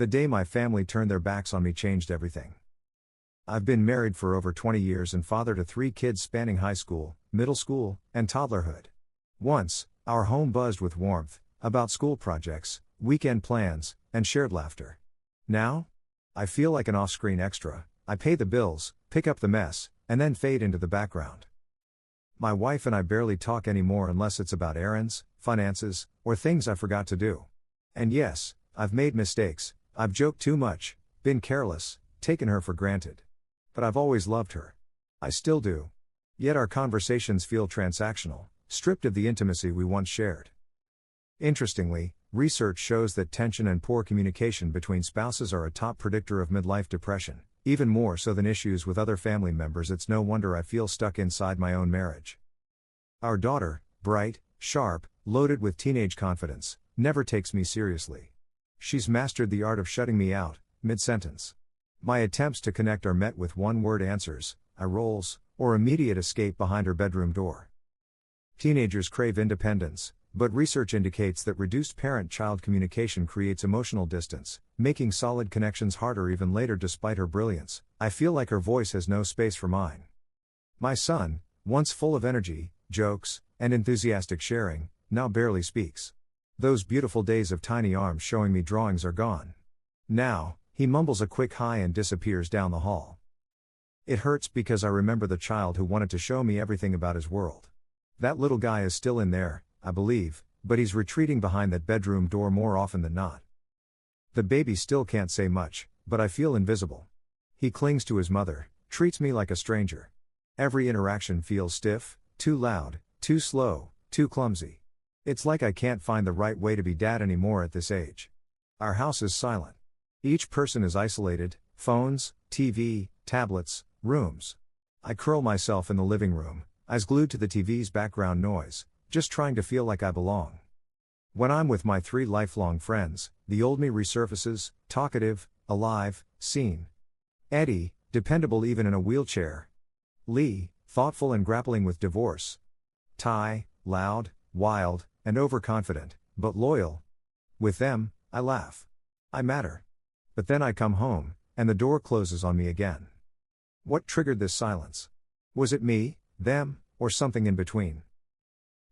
The day my family turned their backs on me changed everything. I've been married for over 20 years and father to 3 kids spanning high school, middle school, and toddlerhood. Once, our home buzzed with warmth, about school projects, weekend plans, and shared laughter. Now? I feel like an off-screen extra. I pay the bills, pick up the mess, and then fade into the background. My wife and I barely talk anymore unless it's about errands, finances, or things I forgot to do. And yes, I've made mistakes, I've joked too much, been careless, taken her for granted. But I've always loved her. I still do. Yet our conversations feel transactional, stripped of the intimacy we once shared. Interestingly, research shows that tension and poor communication between spouses are a top predictor of midlife depression, even more so than issues with other family members. It's no wonder I feel stuck inside my own marriage. Our daughter, bright, sharp, loaded with teenage confidence, never takes me seriously. She's mastered the art of shutting me out, mid-sentence. My attempts to connect are met with one-word answers, eye rolls, or immediate escape behind her bedroom door. Teenagers crave independence, but research indicates that reduced parent-child communication creates emotional distance, making solid connections harder even later. Despite her brilliance, I feel like her voice has no space for mine. My son, once full of energy, jokes, and enthusiastic sharing, now barely speaks. Those beautiful days of tiny arms showing me drawings are gone. Now, he mumbles a quick hi and disappears down the hall. It hurts because I remember the child who wanted to show me everything about his world. That little guy is still in there, I believe, but he's retreating behind that bedroom door more often than not. The baby still can't say much, but I feel invisible. He clings to his mother, treats me like a stranger. Every interaction feels stiff, too loud, too slow, too clumsy. It's like I can't find the right way to be dad anymore at this age. Our house is silent. Each person is isolated, phones, TV, tablets, rooms. I curl myself in the living room, eyes glued to the TV's background noise, just trying to feel like I belong. When I'm with my 3 lifelong friends, the old me resurfaces, talkative, alive, seen. Eddie, dependable even in a wheelchair. Lee, thoughtful and grappling with divorce. Ty, loud, wild, and overconfident, but loyal. With them, I laugh. I matter. But then I come home, and the door closes on me again. What triggered this silence? Was it me, them, or something in between?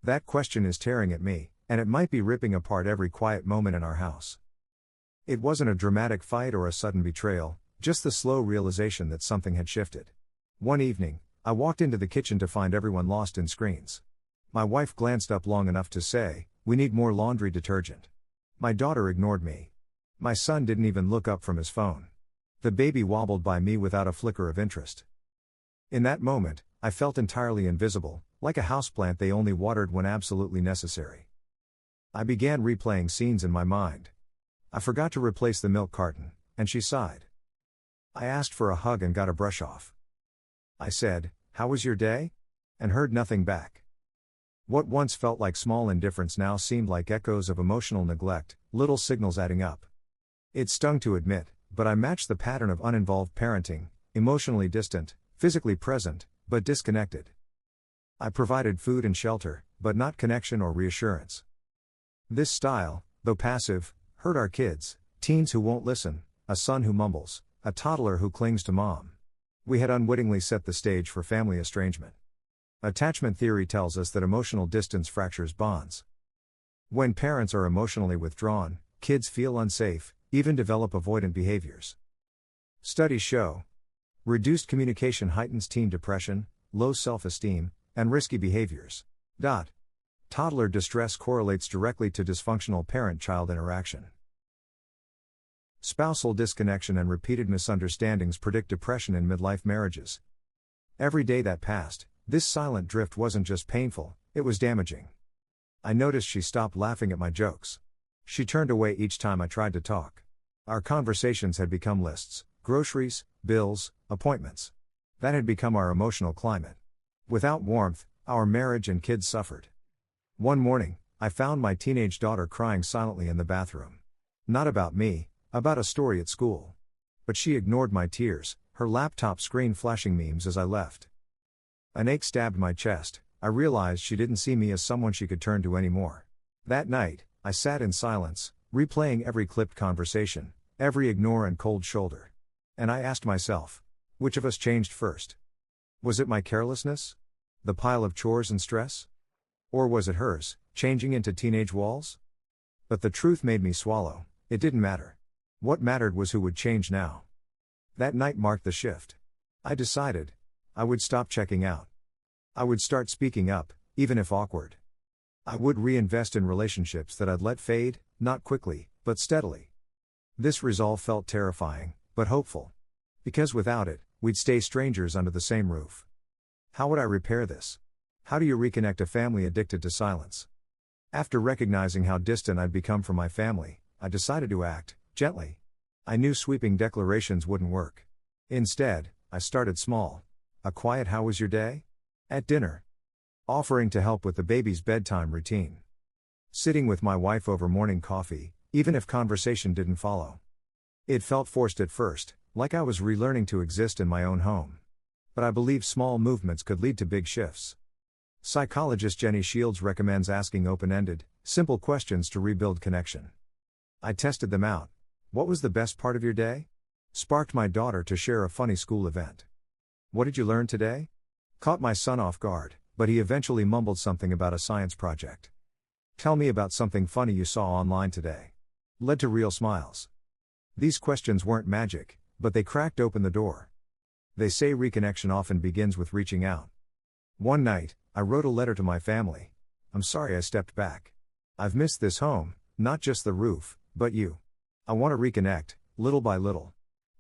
That question is tearing at me, and it might be ripping apart every quiet moment in our house. It wasn't a dramatic fight or a sudden betrayal, just the slow realization that something had shifted. One evening, I walked into the kitchen to find everyone lost in screens. My wife glanced up long enough to say, "We need more laundry detergent." My daughter ignored me. My son didn't even look up from his phone. The baby wobbled by me without a flicker of interest. In that moment, I felt entirely invisible, like a houseplant they only watered when absolutely necessary. I began replaying scenes in my mind. I forgot to replace the milk carton, and she sighed. I asked for a hug and got a brush off. I said, "How was your day?" and heard nothing back. What once felt like small indifference now seemed like echoes of emotional neglect, little signals adding up. It stung to admit, but I matched the pattern of uninvolved parenting, emotionally distant, physically present, but disconnected. I provided food and shelter, but not connection or reassurance. This style, though passive, hurt our kids, teens who won't listen, a son who mumbles, a toddler who clings to mom. We had unwittingly set the stage for family estrangement. Attachment theory tells us that emotional distance fractures bonds. When parents are emotionally withdrawn, kids feel unsafe, even develop avoidant behaviors. Studies show reduced communication heightens teen depression, low self-esteem, and risky behaviors. Toddler distress correlates directly to dysfunctional parent-child interaction. Spousal disconnection and repeated misunderstandings predict depression in midlife marriages. Every day that passed, this silent drift wasn't just painful, it was damaging. I noticed she stopped laughing at my jokes. She turned away each time I tried to talk. Our conversations had become lists, groceries, bills, appointments. That had become our emotional climate. Without warmth, our marriage and kids suffered. One morning, I found my teenage daughter crying silently in the bathroom. Not about me, about a story at school. But she ignored my tears, her laptop screen flashing memes as I left. An ache stabbed my chest. I realized she didn't see me as someone she could turn to anymore. That night, I sat in silence, replaying every clipped conversation, every ignore and cold shoulder. And I asked myself, which of us changed first? Was it my carelessness? The pile of chores and stress? Or was it hers, changing into teenage walls? But the truth made me swallow. It didn't matter. What mattered was who would change now. That night marked the shift. I decided I would stop checking out. I would start speaking up, even if awkward. I would reinvest in relationships that I'd let fade, not quickly, but steadily. This resolve felt terrifying, but hopeful. Because without it, we'd stay strangers under the same roof. How would I repair this? How do you reconnect a family addicted to silence? After recognizing how distant I'd become from my family, I decided to act gently. I knew sweeping declarations wouldn't work. Instead, I started small. A quiet "how was your day?" at dinner. Offering to help with the baby's bedtime routine. Sitting with my wife over morning coffee, even if conversation didn't follow. It felt forced at first, like I was relearning to exist in my own home. But I believe small movements could lead to big shifts. Psychologist Jenny Shields recommends asking open-ended, simple questions to rebuild connection. I tested them out. What was the best part of your day? Sparked my daughter to share a funny school event. What did you learn today? Caught my son off guard, but he eventually mumbled something about a science project. Tell me about something funny you saw online today. Led to real smiles. These questions weren't magic, but they cracked open the door. They say reconnection often begins with reaching out. One night, I wrote a letter to my family. I'm sorry I stepped back. I've missed this home, not just the roof, but you. I want to reconnect, little by little.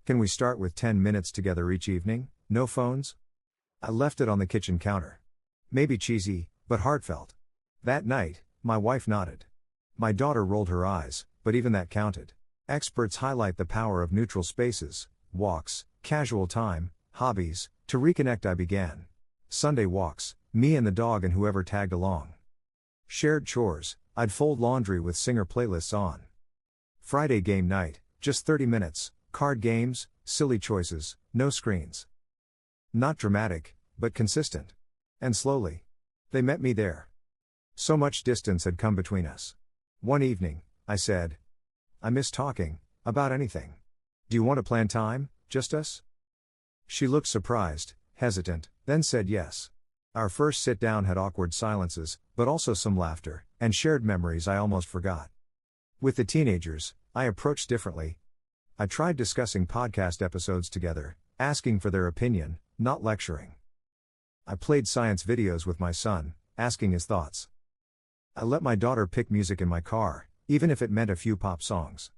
Can we start with 10 minutes together each evening, no phones? I left it on the kitchen counter. Maybe cheesy, but heartfelt. That night, my wife nodded. My daughter rolled her eyes, but even that counted. Experts highlight the power of neutral spaces, walks, casual time, hobbies. To reconnect I began. Sunday walks, me and the dog and whoever tagged along. Shared chores, I'd fold laundry with singer playlists on. Friday game night, just 30 minutes, card games, silly choices, no screens. Not dramatic, but consistent. And slowly. They met me there. So much distance had come between us. One evening, I said, I miss talking, about anything. Do you want to plan time, just us? She looked surprised, hesitant, then said yes. Our first sit-down had awkward silences, but also some laughter, and shared memories I almost forgot. With the teenagers, I approached differently. I tried discussing podcast episodes together, asking for their opinion, not lecturing. I played science videos with my son, asking his thoughts. I let my daughter pick music in my car, even if it meant a few pop songs.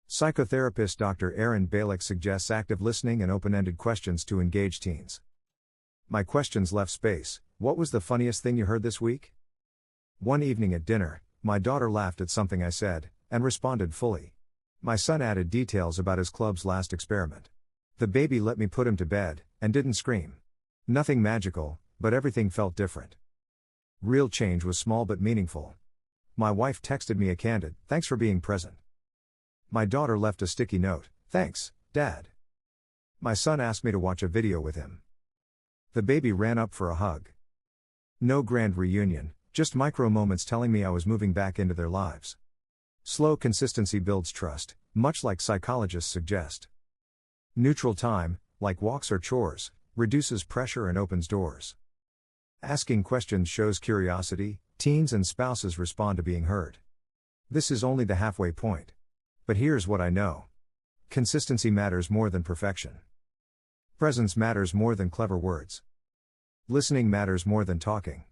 Psychotherapist Dr. Aaron Balick suggests active listening and open-ended questions to engage teens. My questions left space. What was the funniest thing you heard this week? One evening at dinner, my daughter laughed at something I said, and responded fully. My son added details about his club's last experiment. The baby let me put him to bed, and didn't scream. Nothing magical, but everything felt different. Real change was small but meaningful. My wife texted me a candid, "Thanks for being present." My daughter left a sticky note, "Thanks, Dad." My son asked me to watch a video with him. The baby ran up for a hug. No grand reunion, just micro moments telling me I was moving back into their lives. Slow consistency builds trust, much like psychologists suggest. Neutral time, like walks or chores, reduces pressure and opens doors. Asking questions shows curiosity. Teens and spouses respond to being heard. This is only the halfway point. But here's what I know. Consistency matters more than perfection. Presence matters more than clever words. Listening matters more than talking.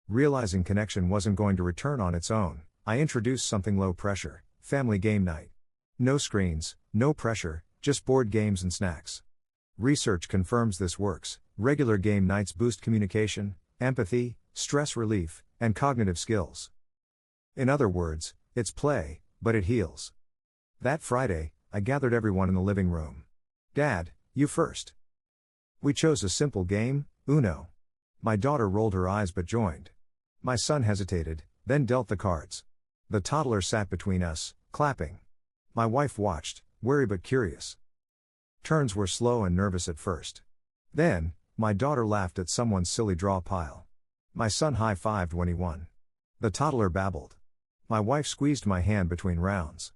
Realizing connection wasn't going to return on its own, I introduced something low pressure, family game night. No screens, no pressure, just board games and snacks. Research confirms this works. Regular game nights boost communication, empathy, stress relief, and cognitive skills. In other words, it's play, but it heals. That Friday, I gathered everyone in the living room. "Dad, you first." We chose a simple game, Uno. My daughter rolled her eyes but joined. My son hesitated, then dealt the cards. The toddler sat between us, clapping. My wife watched, wary but curious. Turns were slow and nervous at first. Then, my daughter laughed at someone's silly draw pile. My son high-fived when he won. The toddler babbled. My wife squeezed my hand between rounds.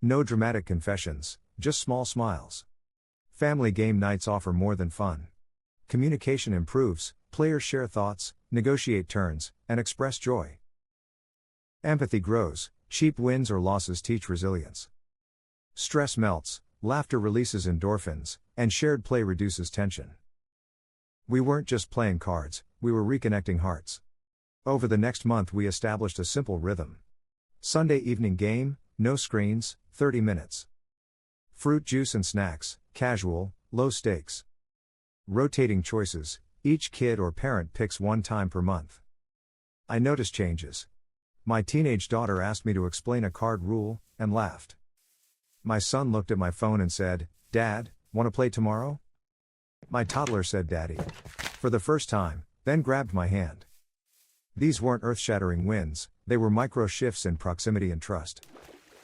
No dramatic confessions, just small smiles. Family game nights offer more than fun. Communication improves, players share thoughts, negotiate turns, and express joy. Empathy grows, cheap wins or losses teach resilience. Stress melts, laughter releases endorphins, and shared play reduces tension. We weren't just playing cards, we were reconnecting hearts. Over the next month we established a simple rhythm. Sunday evening game, no screens, 30 minutes. Fruit juice and snacks, casual, low stakes. Rotating choices, each kid or parent picks one time per month. I noticed changes. My teenage daughter asked me to explain a card rule, and laughed. My son looked at my phone and said, "Dad, want to play tomorrow?" My toddler said "Daddy" for the first time, then grabbed my hand. These weren't earth-shattering wins, they were micro shifts in proximity and trust.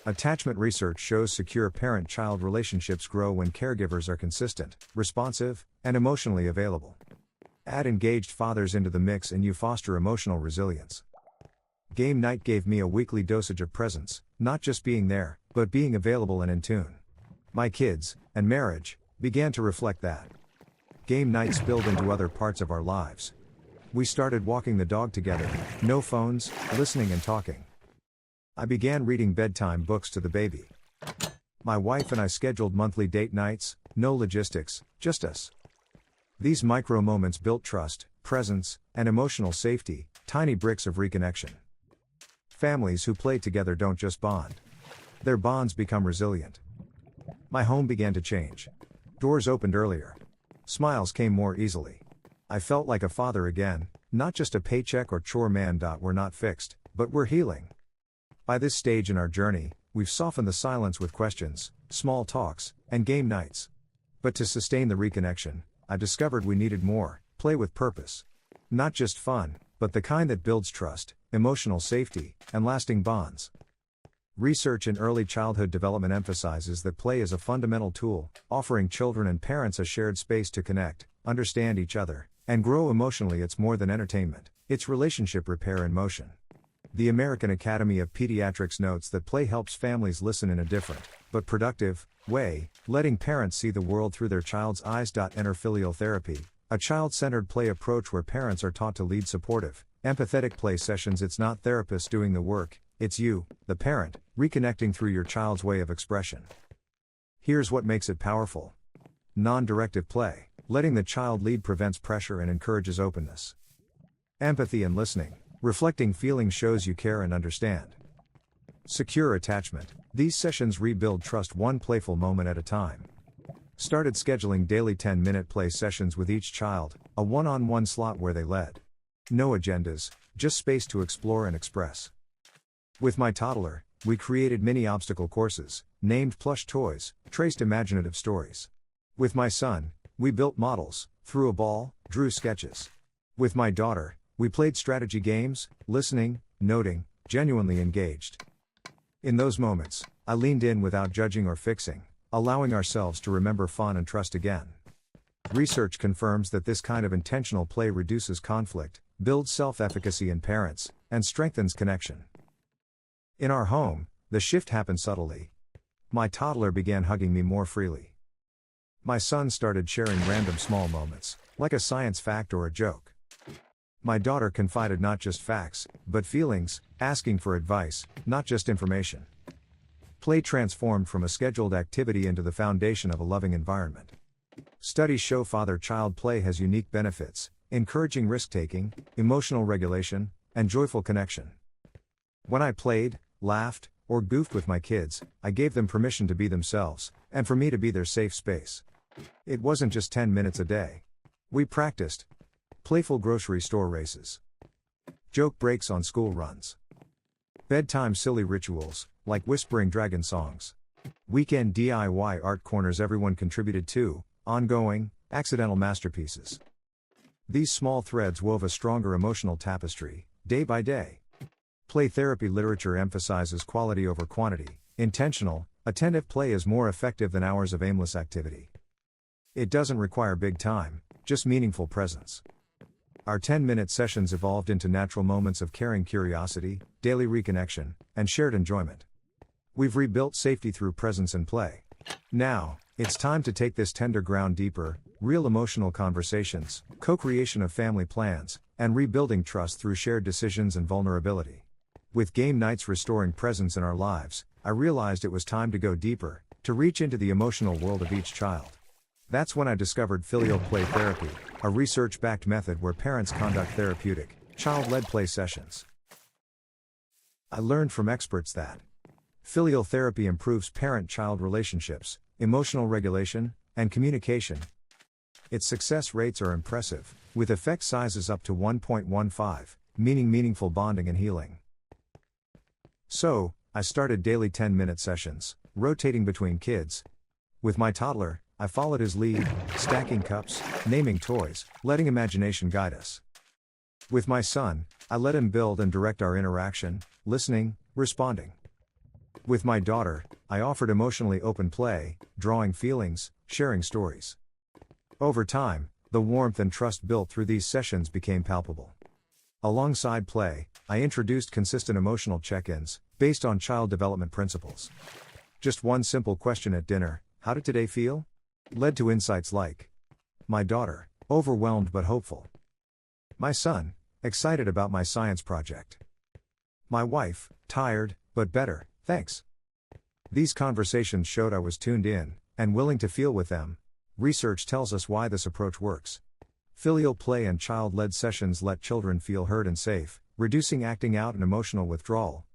Attachment research shows secure parent-child relationships grow when caregivers are consistent, responsive, and emotionally available. Add engaged fathers into the mix and you foster emotional resilience. Game night gave me a weekly dosage of presence, not just being there, but being available and in tune. My kids, and marriage, began to reflect that. Game nights spilled into other parts of our lives. We started walking the dog together, no phones, listening and talking. I began reading bedtime books to the baby. My wife and I scheduled monthly date nights, no logistics, just us. These micro moments built trust, presence, and emotional safety, tiny bricks of reconnection. Families who play together don't just bond. Their bonds become resilient. My home began to change. Doors opened earlier. Smiles came more easily. I felt like a father again, not just a paycheck or chore man. We're not fixed, but we're healing. By this stage in our journey, we've softened the silence with questions, small talks, and game nights. But to sustain the reconnection, I discovered we needed more, play with purpose. Not just fun, but the kind that builds trust, emotional safety, and lasting bonds. Research in early childhood development emphasizes that play is a fundamental tool, offering children and parents a shared space to connect, understand each other, and grow emotionally. It's more than entertainment, it's relationship repair in motion. The American Academy of Pediatrics notes that play helps families listen in a different, but productive, way, letting parents see the world through their child's eyes. Enter filial therapy, a child-centered play approach where parents are taught to lead supportive, empathetic play sessions. It's not therapists doing the work, it's you, the parent, reconnecting through your child's way of expression. Here's what makes it powerful. Non-directive play, letting the child lead prevents pressure and encourages openness. Empathy and listening, reflecting feelings shows you care and understand. Secure attachment, these sessions rebuild trust one playful moment at a time. Started scheduling daily 10-minute play sessions with each child, a one-on-one slot where they led. No agendas, just space to explore and express. With my toddler, we created mini obstacle courses, named plush toys, traced imaginative stories. With my son, we built models, threw a ball, drew sketches. With my daughter, we played strategy games, listening, noting, genuinely engaged. In those moments, I leaned in without judging or fixing, allowing ourselves to remember fun and trust again. Research confirms that this kind of intentional play reduces conflict, builds self-efficacy in parents, and strengthens connection. In our home, the shift happened subtly. My toddler began hugging me more freely. My son started sharing random small moments, like a science fact or a joke. My daughter confided not just facts, but feelings, asking for advice, not just information. Play transformed from a scheduled activity into the foundation of a loving environment. Studies show father-child play has unique benefits, encouraging risk-taking, emotional regulation, and joyful connection. When I played, laughed, or goofed with my kids, I gave them permission to be themselves, and for me to be their safe space. It wasn't just 10 minutes a day. We practiced playful grocery store races, joke breaks on school runs, bedtime silly rituals, like whispering dragon songs, weekend DIY art corners everyone contributed to, ongoing, accidental masterpieces. These small threads wove a stronger emotional tapestry, day by day. Play therapy literature emphasizes quality over quantity. Intentional, attentive play is more effective than hours of aimless activity. It doesn't require big time, just meaningful presence. Our 10-minute sessions evolved into natural moments of caring curiosity, daily reconnection, and shared enjoyment. We've rebuilt safety through presence and play. Now, it's time to take this tender ground deeper, real emotional conversations, co-creation of family plans, and rebuilding trust through shared decisions and vulnerability. With game nights restoring presence in our lives, I realized it was time to go deeper, to reach into the emotional world of each child. That's when I discovered filial play therapy, a research-backed method where parents conduct therapeutic, child-led play sessions. I learned from experts that filial therapy improves parent-child relationships, emotional regulation, and communication. Its success rates are impressive, with effect sizes up to 1.15, meaning meaningful bonding and healing. So, I started daily 10-minute sessions, rotating between kids. With my toddler, I followed his lead, stacking cups, naming toys, letting imagination guide us. With my son, I let him build and direct our interaction, listening, responding. With my daughter, I offered emotionally open play, drawing feelings, sharing stories. Over time, the warmth and trust built through these sessions became palpable. Alongside play, I introduced consistent emotional check-ins, based on child development principles. Just one simple question at dinner, "How did today feel?" led to insights like, my daughter, overwhelmed but hopeful. My son, excited about my science project. My wife, tired, but better, thanks. These conversations showed I was tuned in, and willing to feel with them. Research tells us why this approach works. Filial play and child-led sessions let children feel heard and safe, reducing acting out and emotional withdrawal.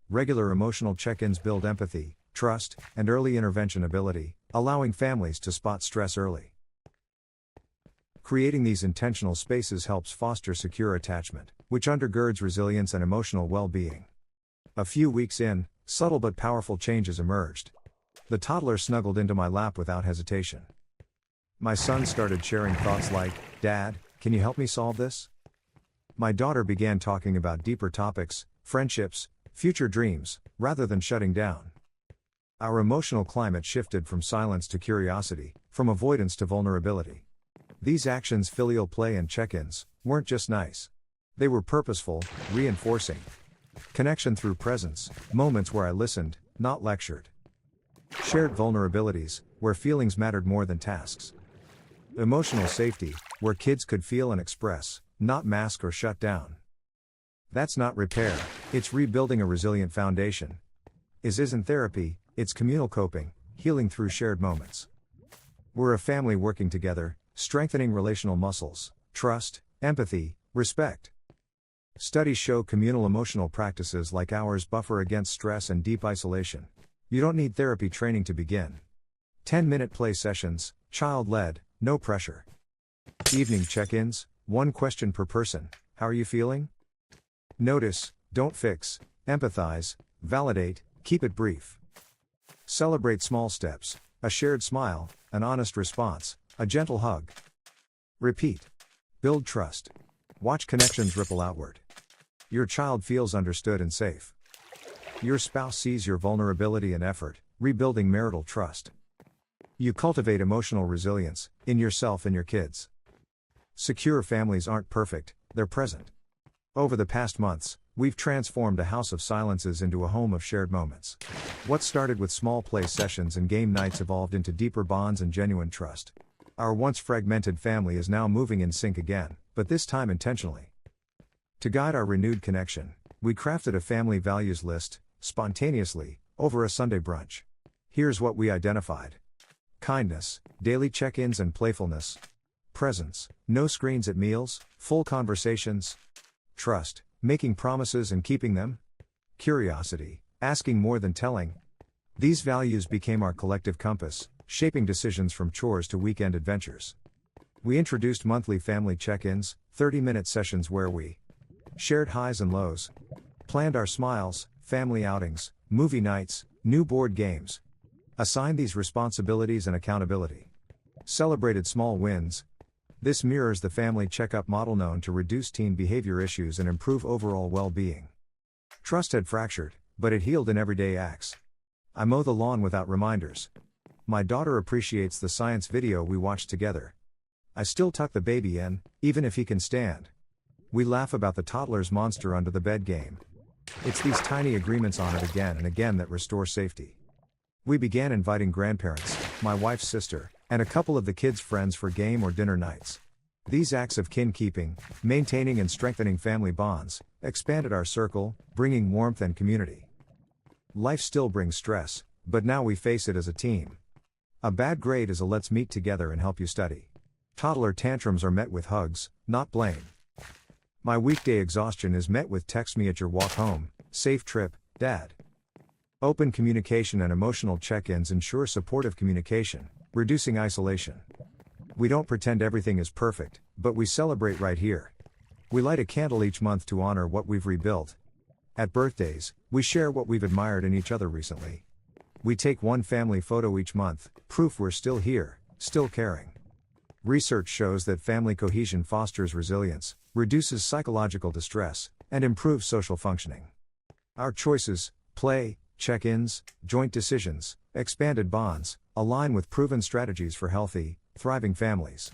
Regular emotional check-ins build empathy, trust, and early intervention ability, allowing families to spot stress early. Creating these intentional spaces helps foster secure attachment, which undergirds resilience and emotional well-being. A few weeks in, subtle but powerful changes emerged. The toddler snuggled into my lap without hesitation. My son started sharing thoughts like, "Dad, can you help me solve this?" My daughter began talking about deeper topics, friendships, future dreams, rather than shutting down. Our emotional climate shifted from silence to curiosity, from avoidance to vulnerability. These actions, filial play and check-ins, weren't just nice. They were purposeful, reinforcing connection through presence, moments where I listened, not lectured. Shared vulnerabilities, where feelings mattered more than tasks. Emotional safety, where kids could feel and express, not mask or shut down. That's not repair, it's rebuilding a resilient foundation. Isn't therapy, it's communal coping, healing through shared moments. We're a family working together, strengthening relational muscles, trust, empathy, respect. Studies show communal emotional practices like ours buffer against stress and deep isolation. You don't need therapy training to begin. 10-minute play sessions, child-led, no pressure. Evening check-ins, one question per person, "How are you feeling?" Notice, don't fix, empathize, validate, keep it brief. Celebrate small steps, a shared smile, an honest response, a gentle hug. Repeat. Build trust. Watch connections ripple outward. Your child feels understood and safe. Your spouse sees your vulnerability and effort, rebuilding marital trust. You cultivate emotional resilience, in yourself and your kids. Secure families aren't perfect, they're present. Over the past months, we've transformed a house of silences into a home of shared moments. What started with small play sessions and game nights evolved into deeper bonds and genuine trust. Our once fragmented family is now moving in sync again, but this time intentionally. To guide our renewed connection, we crafted a family values list, spontaneously, over a Sunday brunch. Here's what we identified. Kindness, daily check-ins and playfulness. Presence, no screens at meals, full conversations. Trust, making promises and keeping them. Curiosity, asking more than telling. These values became our collective compass, shaping decisions from chores to weekend adventures. We introduced monthly family check-ins, 30-minute sessions where we shared highs and lows, planned our smiles, family outings, movie nights, new board games. Assigned these responsibilities and accountability. Celebrated small wins. This mirrors the family checkup model known to reduce teen behavior issues and improve overall well-being. Trust had fractured, but it healed in everyday acts. I mow the lawn without reminders. My daughter appreciates the science video we watched together. I still tuck the baby in, even if he can stand. We laugh about the toddler's monster under the bed game. It's these tiny agreements on it again and again that restore safety. We began inviting grandparents, my wife's sister, and a couple of the kids' friends for game or dinner nights. These acts of kin-keeping, maintaining and strengthening family bonds, expanded our circle, bringing warmth and community. Life still brings stress, but now we face it as a team. A bad grade is a let's meet together and help you study. Toddler tantrums are met with hugs, not blame. My weekday exhaustion is met with text me at your walk home, safe trip, Dad. Open communication and emotional check-ins ensure supportive communication, reducing isolation. We don't pretend everything is perfect, but we celebrate right here. We light a candle each month to honor what we've rebuilt. At birthdays, we share what we've admired in each other recently. We take one family photo each month, proof we're still here, still caring. Research shows that family cohesion fosters resilience, reduces psychological distress, and improves social functioning. Our choices, play, check-ins, joint decisions, expanded bonds, align with proven strategies for healthy, thriving families.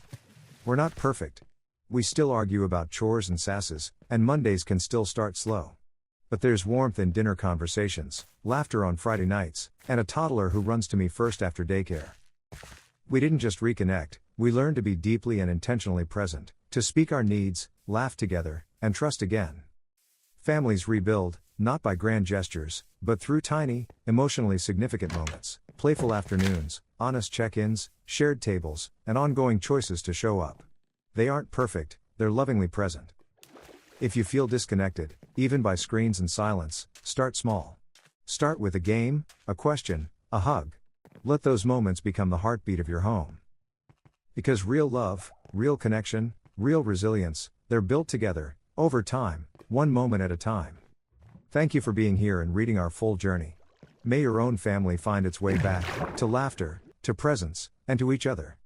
We're not perfect. We still argue about chores and sasses, and Mondays can still start slow. But there's warmth in dinner conversations, laughter on Friday nights, and a toddler who runs to me first after daycare. We didn't just reconnect, we learned to be deeply and intentionally present, to speak our needs, laugh together, and trust again. Families rebuild, not by grand gestures, but through tiny, emotionally significant moments, playful afternoons, honest check-ins, shared tables, and ongoing choices to show up. They aren't perfect, they're lovingly present. If you feel disconnected, even by screens and silence, start small. Start with a game, a question, a hug. Let those moments become the heartbeat of your home. Because real love, real connection, real resilience, they're built together, over time, one moment at a time. Thank you for being here and reading our full journey. May your own family find its way back, to laughter, to presence, and to each other.